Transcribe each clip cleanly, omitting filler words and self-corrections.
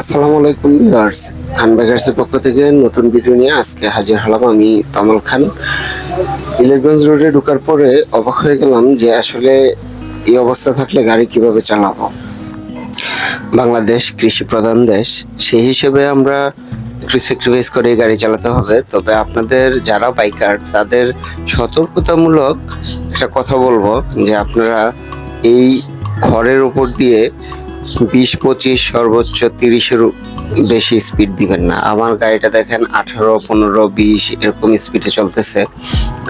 আসসালামু আলাইকুম ভিউয়ার্স, খান বেকার্সের পক্ষ থেকে নতুন ভিডিও নিয়ে আজকে হাজির হলাম। আমি তমল খান। ইলেকগঞ্জ রোডে ঢোকার পরে অবাক হয়ে গেলাম যে আসলে এই অবস্থা থাকলে গাড়ি কিভাবে চালাবো। বাংলাদেশ কৃষি প্রধান দেশ, সেই হিসেবে আমরা একটু স্যাক্রিফাইস করে গাড়ি চালাতে হবে। তবে আপনাদের যারা বাইকার তাদের সতর্কতামূলক একটা কথা বলবো যে আপনারা এই খড়ের উপর দিয়ে 20-25 সর্বোচ্চ 30-এর বেশি স্পিড দিবেন না। আমার গাড়িটা দেখেন 18, 15, 20 এরকম স্পিডে চলতেছে।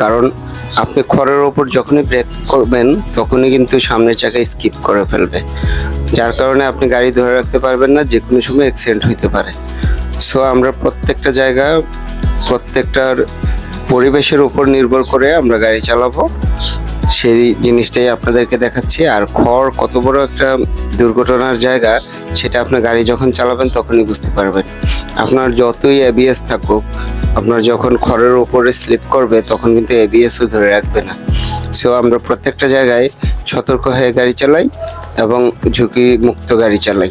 কারণ আপনি খড়ের ওপর যখনই ব্রেক করবেন তখনই কিন্তু সামনের চাকায় স্কিপ করে ফেলবে, যার কারণে আপনি গাড়ি ধরে রাখতে পারবেন না, যে কোনো সময় অ্যাক্সিডেন্ট হইতে পারে। সো আমরা প্রত্যেকটা জায়গা, প্রত্যেকটার পরিবেশের উপর নির্ভর করে আমরা গাড়ি চালাবো, সেই জিনিসটাই আপনাদেরকে দেখাচ্ছি। আর খড় কত বড় একটা দুর্ঘটনার জায়গা সেটা আপনি গাড়ি যখন চালাবেন তখনই বুঝতে পারবেন। আপনার যতই এবিএস থাকুক, আপনার যখন খড়ের উপরে স্লিপ করবে তখন কিন্তু এবিএসও ধরে রাখবে না। সো আমরা প্রত্যেকটা জায়গায় সতর্ক হয়ে গাড়ি চালাই এবং ঝুঁকি মুক্ত গাড়ি চালাই।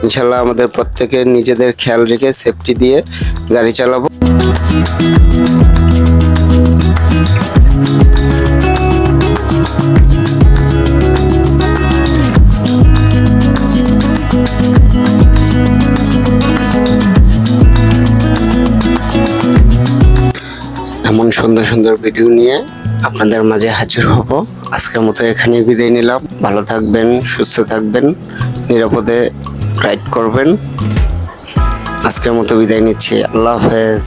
ইনশাল্লাহ আমাদের প্রত্যেকের নিজেদের খেয়াল রেখে সেফটি দিয়ে গাড়ি চালাবো। এমন সুন্দর সুন্দর ভিডিও নিয়ে আপনাদের মাঝে হাজির হব। আজকের মতো এখানেই বিদায় নিলাম। ভালো থাকবেন, সুস্থ থাকবেন, নিরাপদে রাইড করবেন। আজকের মতো বিদায় নিচ্ছি। আল্লাহ হাফেজ।